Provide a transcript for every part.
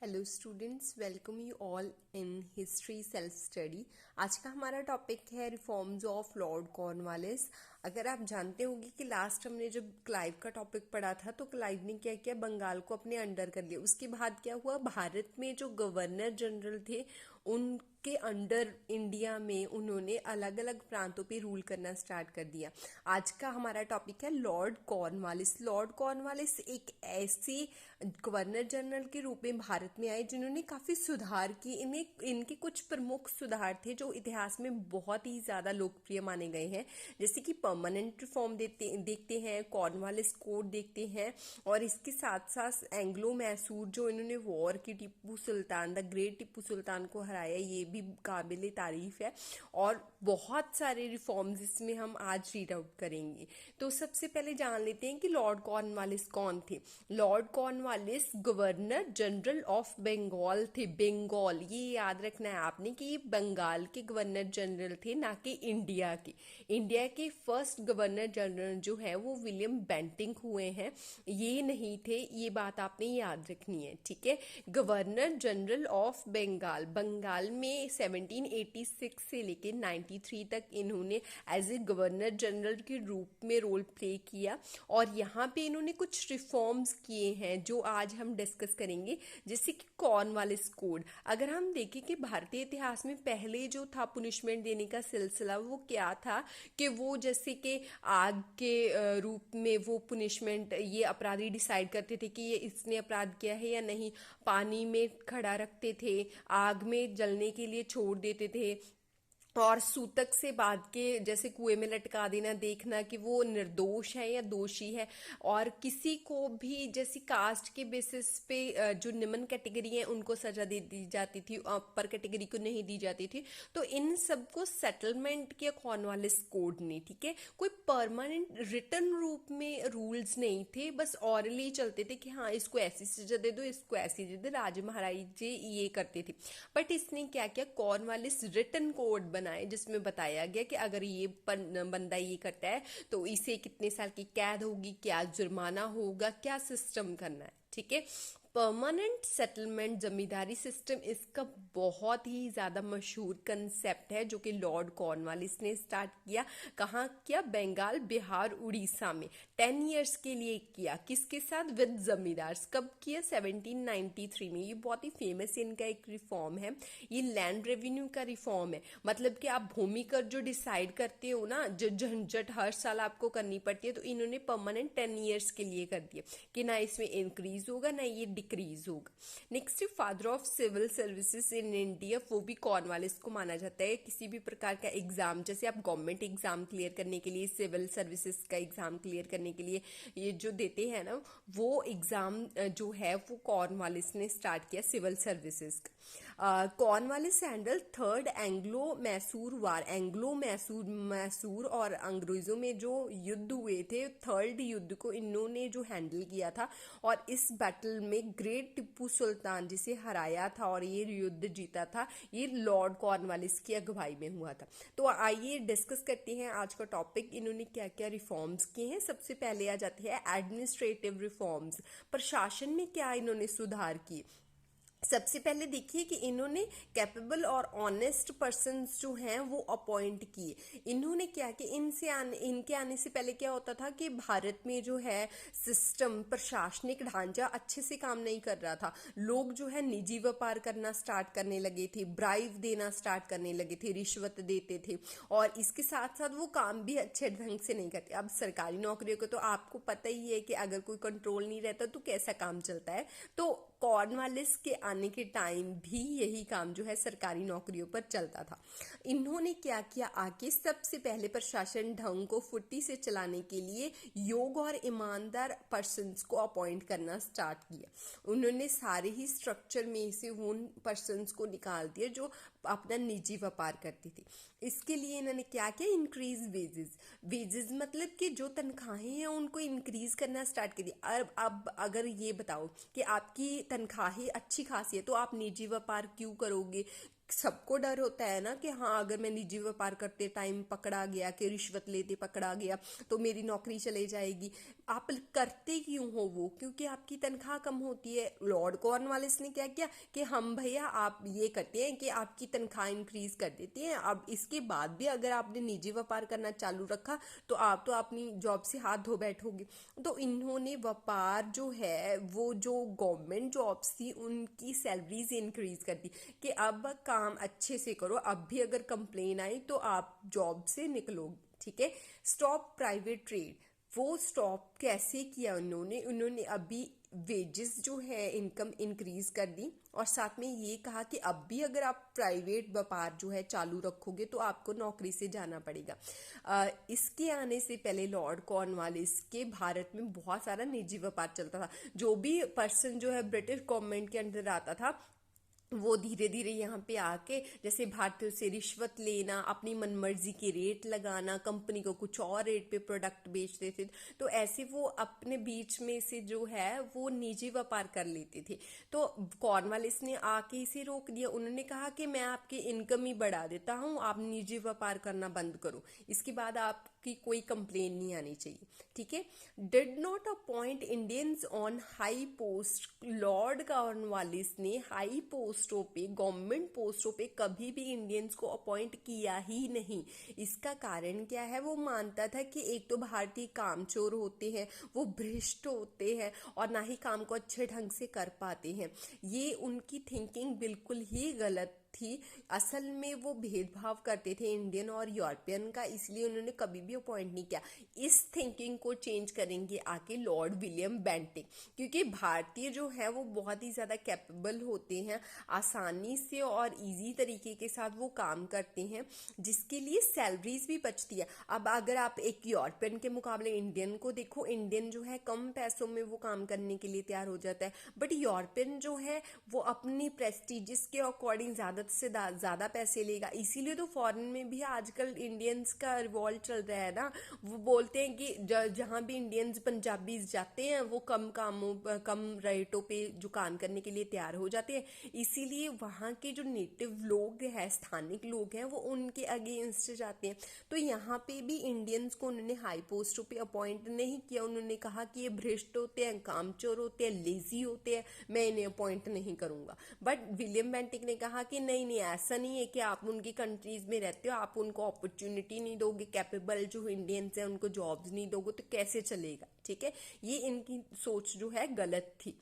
Hello students, welcome you all in history self study. आज का हमारा टॉपिक है रिफॉर्म्स ऑफ लॉर्ड कॉर्नवालिस। अगर आप जानते होंगे कि लास्ट हमने जब क्लाइव का टॉपिक पढ़ा था तो क्लाइव ने क्या किया, बंगाल को अपने अंडर कर लिया। उसके बाद क्या हुआ, भारत में जो गवर्नर जनरल थे उनके अंडर इंडिया में उन्होंने अलग अलग प्रांतों पे रूल करना स्टार्ट कर दिया। आज का हमारा टॉपिक है लॉर्ड कॉर्नवालिस। लॉर्ड कॉर्नवालिस एक ऐसे गवर्नर जनरल के रूप में भारत में आए जिन्होंने काफी सुधार किए। इनके कुछ प्रमुख सुधार थे जो इतिहास में बहुत ही ज्यादा लोकप्रिय माने गए हैं, जैसे कि परमानेंट रिफॉर्म देखते हैं, कॉर्नवालिस कोड देखते हैं, और इसके साथ साथ एंग्लो मैसूर जो इन्होंने वॉर की, टीपू सुल्तान, द ग्रेट टीपू सुल्तान को हराया, ये भी काबिल तारीफ है। और बहुत सारे रिफॉर्म्स इसमें हम आज रीड आउट करेंगे। तो सबसे पहले जान लेते हैं कि लॉर्ड कॉर्नवालिस कौन थे। Lord Cornwallis governor general of Bengal थे। बंगाल, ये याद रखना है आपने कि ये बंगाल के गवर्नर जनरल थे, ना कि इंडिया के। इंडिया के फर्स्ट गवर्नर जनरल जो है वो विलियम बेंटिंक हुए हैं, ये नहीं थे। ये बात आपने याद रखनी है, ठीक है। Governor general of Bengal, Bengal में 1786 से लेकर 93 तक इन्होंने एज ए गवर्नर जनरल के रूप में रोल प्ले किया। और यहाँ पे इन्होंने कुछ रिफॉर्म्स किए हैं जो आज हम डिस्कस करेंगे, जैसे कि कॉर्नवालिस कोड। अगर हम देखें कि भारतीय इतिहास में पहले जो था पनिशमेंट देने का सिलसिला, वो क्या था कि वो जैसे कि आग के रूप में वो पनिशमेंट, ये अपराधी डिसाइड करते थे कि ये इसने अपराध किया है या नहीं। पानी में खड़ा रखते थे, आग में जलने के लिए छोड़ देते थे, और सूतक से बांध के जैसे कुएं में लटका देना, देखना कि वो निर्दोष है या दोषी है। और किसी को भी जैसे कास्ट के बेसिस पे जो निम्न कैटेगरी है उनको सजा दे दी जाती थी, अपर कैटेगरी को नहीं दी जाती थी। तो इन सबको सेटलमेंट किया कॉर्नवालिस कोड ने, ठीक है। कोई परमानेंट रिटन रूप में रूल्स नहीं थे, बस ऑरली चलते थे कि हाँ इसको ऐसी सजा दे दो, इसको ऐसी दे दो। राजे महाराजे ये करते थे। बट इसने क्या किया, कॉर्नवालिस रिटन कोड बनाए जिसमें बताया गया कि अगर ये बंदा ये करता है तो इसे कितने साल की कैद होगी, क्या जुर्माना होगा, क्या सिस्टम करना है, ठीक है। परमानेंट सेटलमेंट जमींदारी सिस्टम इसका बहुत ही ज्यादा मशहूर कंसेप्ट है जो कि लॉर्ड कॉर्नवालिस ने स्टार्ट किया। कहाँ किया, बंगाल, बिहार, उड़ीसा में 10 इयर्स के लिए किया। किसके साथ, विद जमींदार्स। कब किया, 1793 में। ये बहुत ही फेमस इनका एक रिफॉर्म है। ये लैंड रेवेन्यू का रिफॉर्म है। मतलब कि आप भूमि कर जो डिसाइड करते हो ना, जो झंझट हर साल आपको करनी पड़ती है, तो इन्होंने परमानेंट 10 इयर्स के लिए कर दिया कि ना इसमें इंक्रीज होगा ना ये डिक्रीज होगा। Next, father of civil services in India, वो भी कॉर्नवालिस को माना जाता है। किसी भी प्रकार का एग्जाम, जैसे आप गवर्नमेंट एग्जाम क्लियर करने के लिए, सिविल सर्विसेज का एग्जाम क्लियर करने के लिए ये जो देते हैं ना, वो एग्जाम जो है वो कॉर्नवालिस ने स्टार्ट किया, सिविल सर्विसेज का। Cornwallis handle third Anglo Mysore war. Anglo Mysore और अंग्रेजों में जो युद्ध हुए थे, थर्ड युद्ध को इन्होंने जो हैंडल किया था। और इस बैटल में ग्रेट टीपू सुल्तान जिसे हराया था और ये युद्ध जीता था, ये लॉर्ड कॉर्नवालिस की अगुवाई में हुआ था। तो आइए डिस्कस करते हैं आज का टॉपिक, इन्होंने क्या क्या रिफॉर्म्स किए हैं। सबसे पहले आ जाते हैं एडमिनिस्ट्रेटिव रिफॉर्म्स। प्रशासन में क्या इन्होंने सुधार किए। सबसे पहले देखिए कि इन्होंने कैपेबल और ऑनेस्ट पर्सन्स जो हैं वो अपॉइंट किए। इन्होंने क्या कि इनके आने से पहले क्या होता था कि भारत में जो है सिस्टम, प्रशासनिक ढांचा अच्छे से काम नहीं कर रहा था। लोग जो है निजी व्यापार करना स्टार्ट करने लगे थे, ब्राइब देना स्टार्ट करने लगे थे, रिश्वत देते थे, और इसके साथ साथ वो काम भी अच्छे ढंग से नहीं करते। अब सरकारी नौकरियों को तो आपको पता ही है कि अगर कोई कंट्रोल नहीं रहता तो कैसा काम चलता है। तो कॉर्नवालिस के आने के टाइम भी यही काम जो है सरकारी नौकरियों पर चलता था। इन्होंने क्या किया, आके सबसे पहले प्रशासन ढंग को फुर्ती से चलाने के लिए योग्य और ईमानदार पर्सन्स को अपॉइंट करना स्टार्ट किया। उन्होंने सारे ही स्ट्रक्चर में से उन पर्सन्स को निकाल दिया जो अपना निजी व्यापार करते थे। इसके लिए इन्होंने क्या किया, इंक्रीज वेजेस मतलब कि जो तनख्वाहें हैं उनको इंक्रीज करना स्टार्ट कर दिया। अब अगर ये बताओ कि आपकी तनख्वाहें अच्छी खासी है तो आप निजी व्यापार क्यों करोगे, सबको डर होता है ना कि हाँ, अगर मैं निजी व्यापार करते टाइम पकड़ा गया, कि रिश्वत लेते पकड़ा गया, तो मेरी नौकरी चले जाएगी। आप करते क्यों हो वो? क्योंकि आपकी तनख्वाह कम होती है। लॉर्ड कॉर्नवालिस ने क्या किया कि हम भैया आप ये करते हैं कि आपकी तनख्वाह इंक्रीज कर देते हैं, अब इसके बाद भी अगर आपने निजी व्यापार करना चालू रखा तो आप तो अपनी जॉब से हाथ धो बैठोगे। तो इन्होंने व्यापार जो है, वो जो गवर्नमेंट जॉब्स थी उनकी सैलरीज इंक्रीज कर दी कि अब काम अच्छे से करो, अब भी अगर कंप्लेन आई तो आप जॉब से निकलो, ठीक है। स्टॉप प्राइवेट ट्रेड, वो स्टॉप कैसे किया उन्होंने? उन्होंने अभी वेजेस जो है इनकम इंक्रीज कर दी, और साथ में ये कहा कि अब भी अगर आप प्राइवेट व्यापार जो है चालू रखोगे तो आपको नौकरी से जाना पड़ेगा। इसके आने से पहले लॉर्ड कॉर्नवालिस के भारत में बहुत सारा निजी व्यापार चलता था। जो भी पर्सन जो है ब्रिटिश गवर्नमेंट के अंडर आता था, वो धीरे धीरे यहाँ पे आके जैसे भारतीयों से रिश्वत लेना, अपनी मनमर्जी के रेट लगाना, कंपनी को कुछ और रेट पे प्रोडक्ट बेचते थे, तो ऐसे वो अपने बीच में से जो है वो निजी व्यापार कर लेते थे। तो कॉर्नवालिस ने आके इसे रोक दिया। उन्होंने कहा कि मैं आपकी इनकम ही बढ़ा देता हूँ, आप निजी व्यापार करना बंद करो, इसके बाद आपकी कोई कंप्लेन नहीं आनी चाहिए, ठीक है। Did not appoint Indians on high post, Lord Cornwallis ने हाई पोस्टों पे, गवर्नमेंट पोस्टों पे कभी भी इंडियंस को अपॉइंट किया ही नहीं। इसका कारण क्या है? वो मानता था कि एक तो भारतीय कामचोर होते हैं, वो भ्रष्ट होते हैं, और ना ही काम को अच्छे ढंग से कर पाते हैं। ये उनकी थिंकिंग बिल्कुल ही गलत थी। असल में वो भेदभाव करते थे इंडियन और यूरोपियन का, इसलिए उन्होंने कभी भी अपॉइंट नहीं किया। इस थिंकिंग को चेंज करेंगे आके लॉर्ड विलियम बेंटिक, क्योंकि भारतीय जो है वो बहुत ही ज़्यादा कैपेबल होते हैं, आसानी से और इजी तरीके के साथ वो काम करते हैं, जिसके लिए सैलरीज भी बचती है। अब अगर आप एक यूरोपियन के मुकाबले इंडियन को देखो, इंडियन जो है कम पैसों में वो काम करने के लिए तैयार हो जाता है, बट यूरोपियन जो है वो अपनी प्रेस्टिजियस के अकॉर्डिंग ज़्यादा से ज़्यादा पैसे लेगा। इसीलिए तो फॉरेन में भी आजकल इंडियंस का रिवॉल्ट चल रहा है ना। वो बोलते हैं कि जहाँ भी इंडियंस पंजाबीज जाते हैं वो कम रेटों पे जो काम करने के लिए तैयार हो जाते हैं, इसीलिए वहाँ के जो नेटिव लोग हैं, स्थानिक लोग हैं, वो उनके अगेंस्ट जाते हैं। तो यहाँ पे भी इंडियंस को उन्होंने हाई पोस्टों पे अपॉइंट नहीं किया। उन्होंने कहा कि ये भ्रष्ट होते हैं, कामचोर होते हैं, लेजी होते हैं, मैं इन्हें अपॉइंट नहीं करूंगा। बट विलियम बेंटिक ने कहा कि नहीं नहीं, ऐसा नहीं है कि आप उनकी कंट्रीज में रहते हो, आप उनको अपॉर्चुनिटी नहीं दोगे, कैपेबल जो इंडियंस हैं उनको जॉब्स नहीं दोगे तो कैसे चलेगा, ठीक है। ये इनकी सोच जो है गलत थी।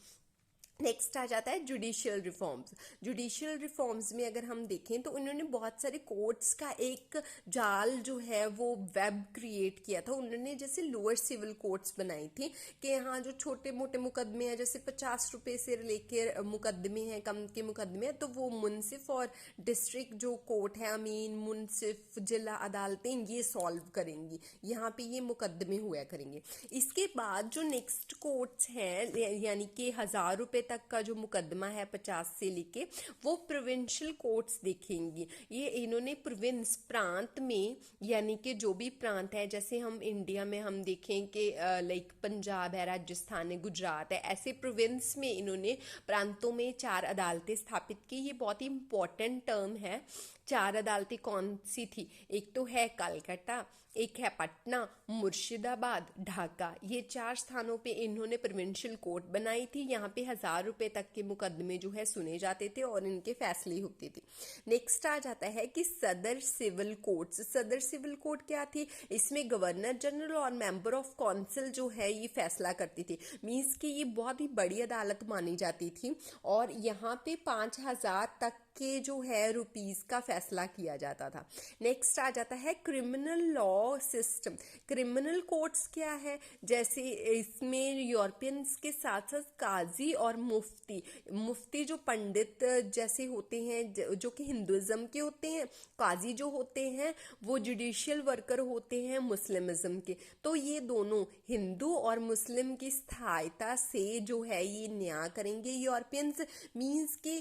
नेक्स्ट आ जाता है जुडिशियल रिफॉर्म्स। जुडिशियल रिफॉर्म्स में अगर हम देखें तो उन्होंने बहुत सारे कोर्ट्स का एक जाल जो है वो वेब क्रिएट किया था। उन्होंने जैसे लोअर सिविल कोर्ट्स बनाई थी कि यहाँ जो छोटे मोटे मुकदमे हैं, जैसे 50 रुपए से लेकर मुकदमे हैं, कम के मुकदमे हैं, तो वो मुंसिफ और डिस्ट्रिक्ट जो कोर्ट है, अमीन, मुंसिफ, जिला अदालतें ये सॉल्व करेंगी, यहाँ पे ये मुकदमे हुआ करेंगे। इसके बाद जो नेक्स्ट कोर्ट्स हैं, यानी कि 1000 रुपए तक का जो मुकदमा है 50 से लेके, वो प्रोविंशियल कोर्ट्स देखेंगी। ये इन्होंने प्रोविंस, प्रांत में, यानी कि जो भी प्रांत है, जैसे हम इंडिया में हम देखें कि लाइक पंजाब है, राजस्थान है, गुजरात है, ऐसे प्रोविंस में इन्होंने प्रांतों में 4 अदालतें स्थापित की। ये बहुत ही इंपॉर्टेंट टर्म है। 4 अदालतें कौन सी थी? एक तो है कलकत्ता, एक है पटना, मुर्शिदाबाद, ढाका। ये 4 स्थानों पे इन्होंने प्रोविंशियल कोर्ट बनाई थी। यहाँ पे 1000 रुपए तक के मुकदमे जो है सुने जाते थे और इनके फैसले होते थे। नेक्स्ट आ जाता है कि सदर सिविल कोर्ट्स। सदर सिविल कोर्ट क्या थी? इसमें गवर्नर जनरल और मेंबर ऑफ काउंसिल जो है ये फैसला करती थी। मीन्स कि ये बहुत ही बड़ी अदालत मानी जाती थी, और यहाँ पे 5000 तक के जो है रुपीस का फैसला किया जाता था। नेक्स्ट आ जाता है criminal law system. Criminal courts क्या है? जैसे इसमें यूरोपियंस के साथ साथ काजी और मुफ्ती, मुफ्ती जो पंडित जैसे होते हैं जो कि हिंदुइज्म के होते हैं, काजी जो होते हैं वो जुडिशियल वर्कर होते हैं मुस्लिमिज्म के। तो ये दोनों हिंदू और मुस्लिम की सहायता से जो है ये न्याय करेंगे यूरोपियंस। मीन्स के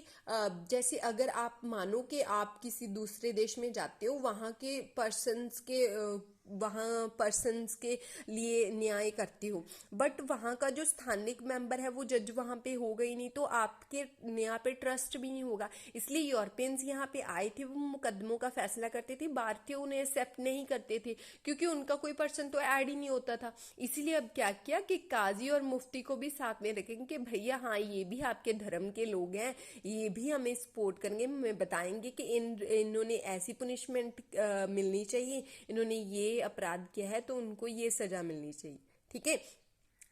जैसे अगर आप मानो कि आप किसी दूसरे देश में जाते हो, वहाँ के पर्सन्स के वहाँ पर्सन्स के लिए न्याय करते हो, बट वहाँ का जो स्थानिक मेंबर है वो जज वहाँ पे होगा ही नहीं, तो आपके यहाँ पे ट्रस्ट भी नहीं होगा। इसलिए यूरोपियंस यहाँ पे आए थे, वो मुकदमों का फैसला करते थे, भारतीय उन्हें एक्सेप्ट नहीं करते थे क्योंकि उनका कोई पर्सन तो ऐड ही नहीं होता था। इसीलिए अब क्या किया कि काजी और मुफ्ती को भी साथ में रखेंगे कि भैया हाँ ये भी आपके धर्म के लोग हैं, ये भी हमें सपोर्ट करेंगे, हमें बताएंगे कि इन्होंने ऐसी पनिशमेंट मिलनी चाहिए, इन्होंने ये अपराध किया है तो उनको ये सजा मिलनी चाहिए। ठीक है,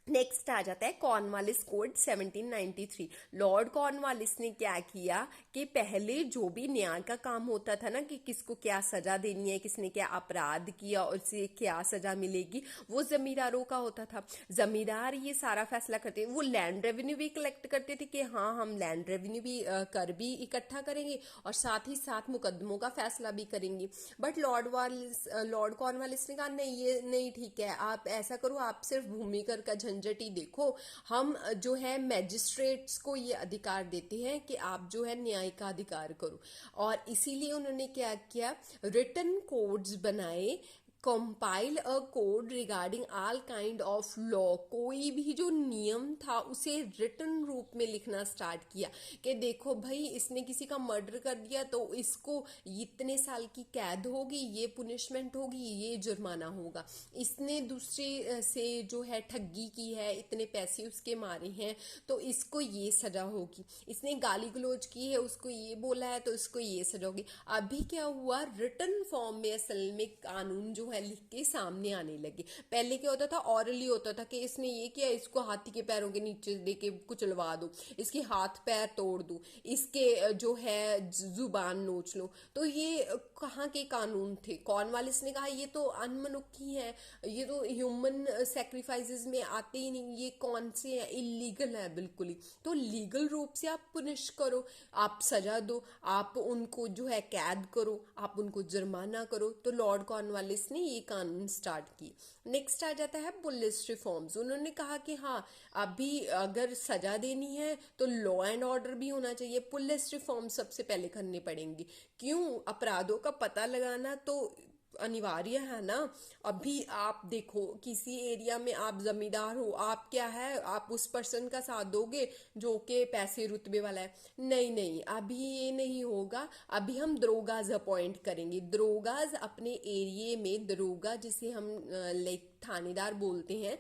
नेक्स्ट आ जाता है कॉर्नवालिस कोड 1793। लॉर्ड कॉर्नवालिस ने क्या किया कि पहले जो भी न्याय का काम होता था ना कि किसको क्या सजा देनी है, किसने क्या अपराध किया और उसे क्या सजा मिलेगी, वो जमींदारों का होता था। जमींदार ये सारा फैसला करते, वो लैंड रेवेन्यू भी कलेक्ट करते थे कि हाँ हम लैंड रेवेन्यू भी कर भी इकट्ठा करेंगे और साथ ही साथ मुकदमों का फैसला भी करेंगे। बट लॉर्ड कॉर्नवालिस ने कहा नहीं ये नहीं ठीक है, आप ऐसा करो, आप सिर्फ भूमि कर का झंझट ही देखो, हम जो है मैजिस्ट्रेट्स को ये अधिकार देते हैं कि आप जो है न्याय का अधिकार करो। और इसीलिए उन्होंने क्या किया, रिटन कोड्स बनाए, compile a code regarding all kind of law. कोई भी जो नियम था उसे रिटन रूप में लिखना स्टार्ट किया कि देखो भाई इसने किसी का मर्डर कर दिया तो इसको इतने साल की कैद होगी, ये पुनिशमेंट होगी, ये जुर्माना होगा। इसने दूसरे से जो है ठगी की है, इतने पैसे उसके मारे हैं तो इसको ये सजा होगी। इसने गाली गलौज की है, उसको ये बोला है तो इसको ये सजा होगी। अभी क्या हुआ, रिटन फॉर्म में असल में कानून जो है लिख के सामने आने लगे। पहले क्या होता था, ऑरली होता था कि इसने ये किया, इसको हाथी के पैरों के नीचे देके कुचलवा दो, इसके हाथ पैर तोड़ दो, इसके जो है जुबान नोच लो। तो ये कहाँ के कानून थे। कॉर्नवालिस ने कहा ये तो अनमनुखी है, ये तो ह्यूमन सेक्रीफाइसेस में आते ही नहीं, ये कौन से हैं, इलीगल है बिल्कुल ही। तो लीगल रूप से आप पुनिश करो, आप सजा दो, आप उनको जो है कैद करो, आप उनको जुर्माना करो। तो लॉर्ड कॉर्नवालिस ने ये कानून स्टार्ट की। नेक्स्ट आ जाता है पुलिस रिफॉर्म्स। उन्होंने कहा कि हाँ अभी अगर सजा देनी है तो लॉ एंड ऑर्डर भी होना चाहिए, पुलिस रिफॉर्म सबसे पहले करने पड़ेंगी। क्यों, अपराधों का पता लगाना तो अनिवार्य है ना। अभी आप देखो किसी एरिया में आप जमींदार हो, आप क्या है, आप उस पर्सन का साथ दोगे जो के पैसे रुतबे वाला है, नहीं नहीं अभी ये नहीं होगा। अभी हम दरोगाज अपॉइंट करेंगे। दरोगाज अपने एरिया में, दरोगा जिसे हम लाइक थानेदार बोलते हैं,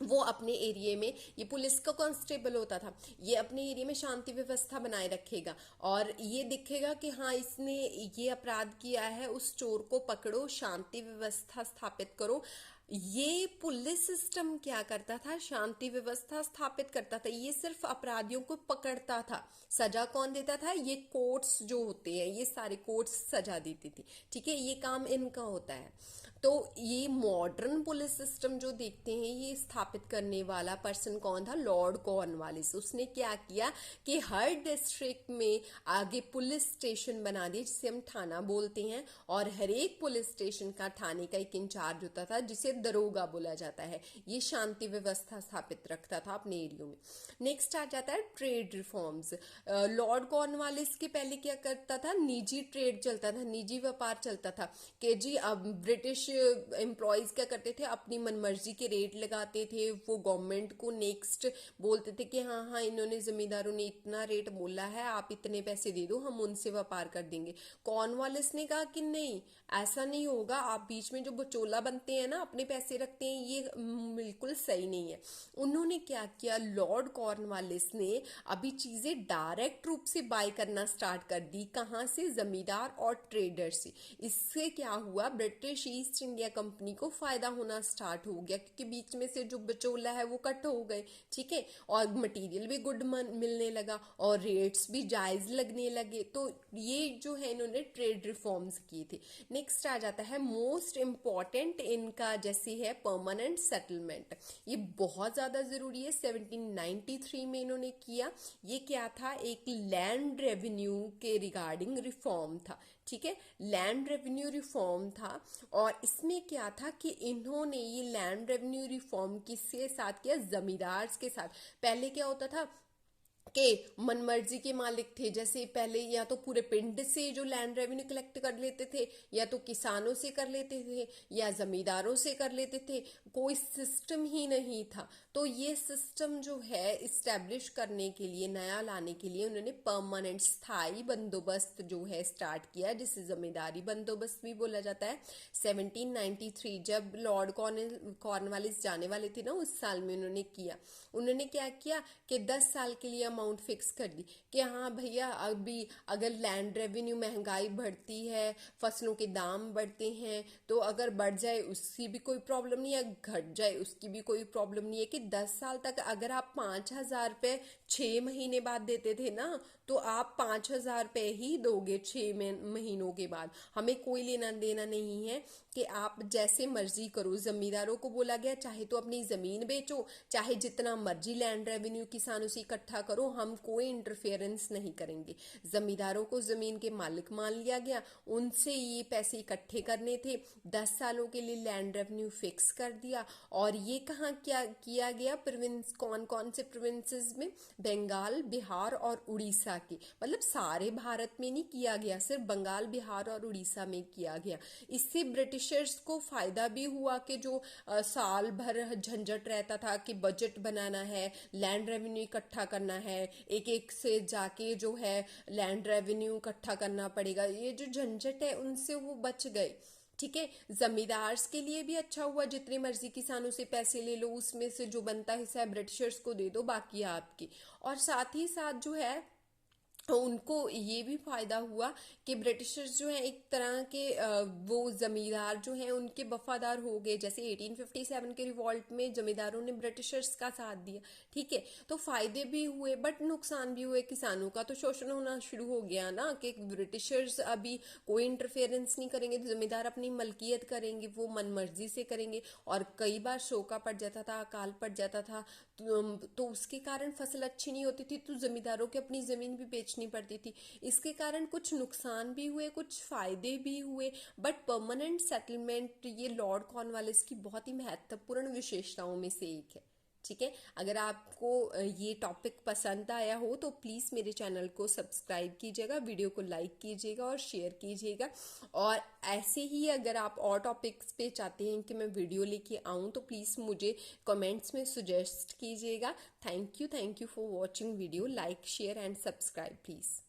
वो अपने एरिया में, ये पुलिस का कांस्टेबल होता था, ये अपने एरिया में शांति व्यवस्था बनाए रखेगा और ये दिखेगा कि हाँ इसने ये अपराध किया है, उस चोर को पकड़ो, शांति व्यवस्था स्थापित करो। ये पुलिस सिस्टम क्या करता था, शांति व्यवस्था स्थापित करता था, ये सिर्फ अपराधियों को पकड़ता था। सजा कौन देता था, ये कोर्ट्स जो होते हैं, ये सारे कोर्ट्स सजा देती थी। ठीक है, ये काम इनका होता है। तो ये मॉडर्न पुलिस सिस्टम जो देखते हैं, ये स्थापित करने वाला पर्सन कौन था, लॉर्ड कॉर्नवालिस। उसने क्या किया कि हर डिस्ट्रिक्ट में आगे पुलिस स्टेशन बना दिए जिसे हम थाना बोलते हैं, और हर एक पुलिस स्टेशन का थाने का एक इंचार्ज होता था जिसे दरोगा बोला जाता है। ये शांति व्यवस्था स्थापित रखता था अपने एरिया में। नेक्स्ट आ जाता है ट्रेड रिफॉर्म्स। लॉर्ड कॉर्नवालिस के पहले क्या करता था, निजी ट्रेड चलता था, निजी व्यापार चलता था कि जी अब ब्रिटिश एम्प्लॉयज क्या करते थे, अपनी मनमर्जी के रेट लगाते थे। वो गवर्नमेंट को नेक्स्ट बोलते थे कि हाँ हाँ इन्होंने जमींदारों ने इतना रेट बोला है, आप इतने पैसे दे दो, हम उनसे व्यापार कर देंगे। कॉर्नवालिस ने कहा कि नहीं ऐसा नहीं होगा, आप बीच में जो बचोला बनते हैं ना, अपने पैसे रखते हैं, ये बिल्कुल सही नहीं है। उन्होंने क्या किया, लॉर्ड कॉर्नवालिस ने अभी चीजें डायरेक्ट रूप से बाय करना स्टार्ट कर दी। कहाँ से, जमींदार और ट्रेडर से। इससे क्या हुआ, ब्रिटिश ईस्ट इंडिया कंपनी को फायदा होना स्टार्ट हो गया क्योंकि बीच में से जो बचोला है वो कट हो गए। ठीक है, और मटेरियल भी गुड मिलने लगा और रेट्स भी जायज लगने लगे। तो ये जो है इन्होंने ट्रेड रिफॉर्म्स किए थे। नेक्स्ट आ जाता है मोस्ट इम्पॉर्टेंट इनका जैसे है परमानेंट सेटलमेंट। ये बहुत ज्यादा जरूरी है, 1793 में इन्होंने किया। ये क्या था, एक लैंड रेवेन्यू के रिगार्डिंग रिफॉर्म था। ठीक है, लैंड रेवेन्यू रिफॉर्म था और इसमें क्या था कि इन्होंने ये लैंड रेवेन्यू रिफॉर्म किसके साथ किया, जमींदार के साथ। पहले क्या होता था, के मनमर्जी के मालिक थे। जैसे पहले या तो पूरे पिंड से जो लैंड रेवेन्यू कलेक्ट कर लेते थे, या तो किसानों से कर लेते थे, या जमींदारों से कर लेते थे। कोई सिस्टम ही नहीं था। तो ये सिस्टम जो है इस्टेब्लिश करने के लिए, नया लाने के लिए, उन्होंने परमानेंट स्थायी बंदोबस्त जो है स्टार्ट किया, जिसे जमींदारी बंदोबस्त भी बोला जाता है। 1793 जब लॉर्ड कॉर्नवालिस जाने वाले थे ना, उस साल में उन्होंने क्या किया कि 10 साल के लिए अमाउंट फिक्स कर दी कि हाँ भैया, अभी अगर लैंड रेवेन्यू, महंगाई बढ़ती है, फसलों के दाम बढ़ते हैं, तो अगर बढ़ जाए उसकी भी कोई प्रॉब्लम नहीं है, घट जाए उसकी भी कोई प्रॉब्लम नहीं है, कि 10 साल तक अगर आप 5,000 रुपये 6 महीने बाद देते थे ना, तो आप 5,000 रुपये ही दोगे 6 महीनों के बाद। हमें कोई लेना देना नहीं है कि आप जैसे मर्जी करो। जमींदारों को बोला गया चाहे तो अपनी जमीन बेचो, चाहे जितना मर्जी लैंड रेवेन्यू किसानों से इकट्ठा करो, हम कोई इंटरफेरेंस नहीं करेंगे। जमींदारों को जमीन के मालिक मान लिया गया, उनसे ये पैसे इकट्ठे करने थे। 10 सालों के लिए लैंड रेवेन्यू फिक्स कर दिया। और ये कहाँ क्या किया गया, प्रोविंस, कौन कौन से प्रोविंसेस में, बंगाल, बिहार और उड़ीसा के, मतलब सारे भारत में नहीं किया गया, सिर्फ बंगाल, बिहार और उड़ीसा में किया गया। इससे ब्रिटिशर्स को फायदा भी हुआ कि जो साल भर झंझट रहता था कि बजट बनाना है, लैंड रेवेन्यू इकट्ठा करना है, एक एक से जाके जो है लैंड रेवेन्यू इकट्ठा करना पड़ेगा, ये जो झंझट है उनसे वो बच गए। ठीक है, जमींदार के लिए भी अच्छा हुआ, जितने मर्जी किसानों से पैसे ले लो, उसमें से जो बनता हिस्सा है ब्रिटिशर्स को दे दो, बाकी आपकी। और साथ ही साथ जो है उनको ये भी फायदा हुआ कि ब्रिटिशर्स जो है एक तरह के वो जमींदार जो हैं उनके वफादार हो गए। जैसे 1857 के रिवॉल्ट में जमींदारों ने ब्रिटिशर्स का साथ दिया। ठीक है, तो फायदे भी हुए बट नुकसान भी हुए। किसानों का तो शोषण होना शुरू हो गया ना, कि ब्रिटिशर्स अभी कोई इंटरफेरेंस नहीं करेंगे, तो जमींदार अपनी मलकियत करेंगे, वो मनमर्जी से करेंगे। और कई बार शोका पड़ जाता था, अकाल पड़ जाता था, तो उसके कारण फसल अच्छी नहीं होती थी, तो जमींदारों को अपनी जमीन भी बेचनी पड़ती थी। इसके कारण कुछ नुकसान भी हुए, कुछ फायदे भी हुए। बट परमानेंट सेटलमेंट ये लॉर्ड कॉर्नवालिस की बहुत ही महत्वपूर्ण विशेषताओं में से एक है। ठीक है, अगर आपको ये टॉपिक पसंद आया हो तो प्लीज़ मेरे चैनल को सब्सक्राइब कीजिएगा, वीडियो को लाइक कीजिएगा और शेयर कीजिएगा। और ऐसे ही अगर आप और टॉपिक्स पे चाहते हैं कि मैं वीडियो लेके आऊँ, तो प्लीज़ मुझे कमेंट्स में सुजेस्ट कीजिएगा। Thank you for watching video. Like, share and subscribe please.